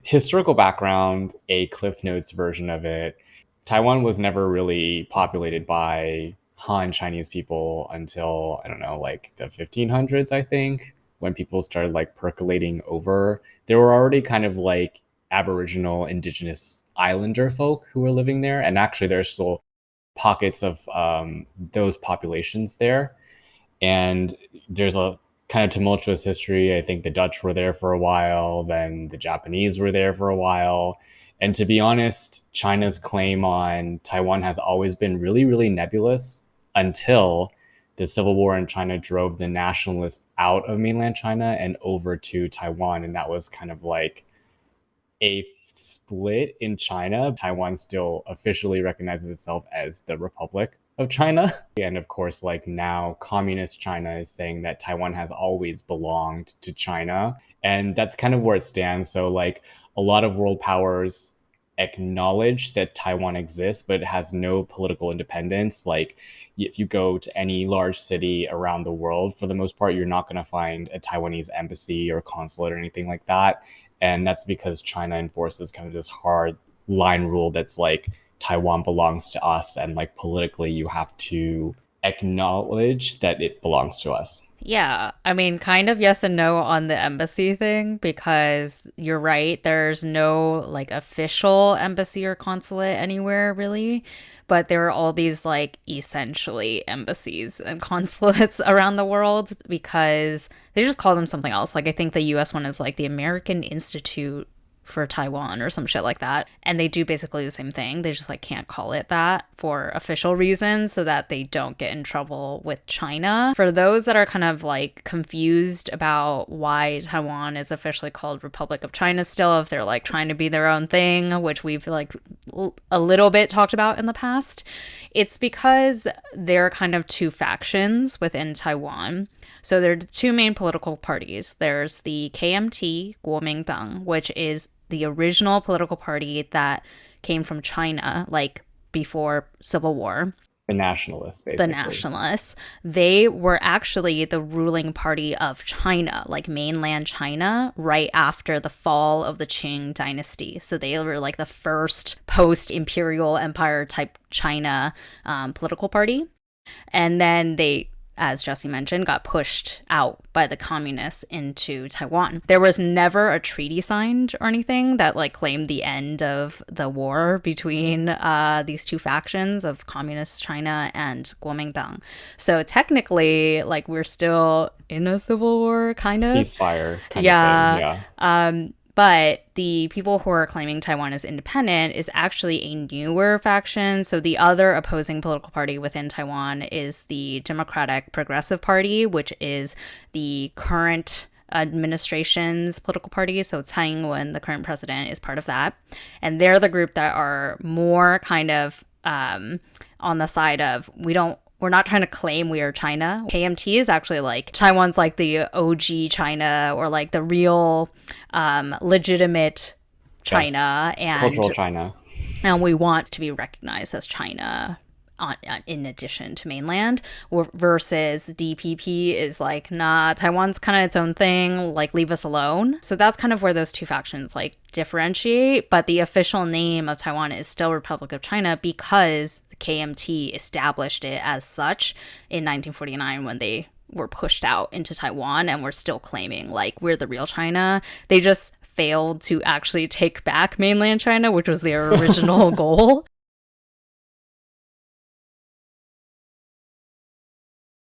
historical background, a Cliff Notes version of it. Taiwan was never really populated by Han Chinese people until, I don't know, like the 1500s, I think, when people started like percolating over. There were already kind of like Aboriginal indigenous islander folk who were living there. And actually, there's still pockets of those populations there. And there's a kind of tumultuous history. I think the Dutch were there for a while, then the Japanese were there for a while. And to be honest, China's claim on Taiwan has always been really, really nebulous until the civil war in China drove the nationalists out of mainland China and over to Taiwan. And that was kind of like a split in China. Taiwan still officially recognizes itself as the Republic of China. And of course, like now, communist China is saying that Taiwan has always belonged to China. And that's kind of where it stands. So, like, a lot of world powers acknowledge that Taiwan exists, but it has no political independence. Like, if you go to any large city around the world, for the most part, you're not going to find a Taiwanese embassy or consulate or anything like that. And that's because China enforces kind of this hard line rule that's like Taiwan belongs to us. And like politically, you have to acknowledge that it belongs to us. Yeah, I mean, kind of yes and no on the embassy thing because you're right. There's no like official embassy or consulate anywhere really, but there are all these like essentially embassies and consulates around the world because they just call them something else. Like I think the US one is like the American Institute for Taiwan or some shit like that. And they do basically the same thing. They just like can't call it that for official reasons so that they don't get in trouble with China. For those that are kind of like confused about why Taiwan is officially called Republic of China still, if they're like trying to be their own thing, which we've like a little bit talked about in the past, it's because there are kind of two factions within Taiwan. So there are two main political parties. There's the KMT, Kuomintang, which is the original political party that came from China, like before Civil War. The nationalists, The basically. nationalists, they were actually the ruling party of China, like mainland China, right after the fall of the Qing dynasty. So they were like the first post-imperial empire type China political party. And then they, as Jesse mentioned, got pushed out by the communists into Taiwan. There was never a treaty signed or anything that like claimed the end of the war between these two factions of communist China and Kuomintang. So technically, like we're still in a civil war, kind of. Ceasefire kind of thing. Yeah. Yeah. But the people who are claiming Taiwan as independent is actually a newer faction. So the other opposing political party within Taiwan is the Democratic Progressive Party, which is the current administration's political party. So Tsai Ing-wen, the current president, is part of that. And they're the group that are more kind of on the side of we're not trying to claim we are China. KMT is actually like Taiwan's like the OG China or like the real legitimate Yes. China, Cultural China. and we want to be recognized as China in addition to mainland, versus DPP is like, nah, Taiwan's kind of its own thing, like leave us alone. So that's kind of where those two factions like differentiate, but the official name of Taiwan is still Republic of China because the KMT established it as such in 1949 when they were pushed out into Taiwan, and we're still claiming like we're the real China. They just failed to actually take back mainland China, which was their original goal.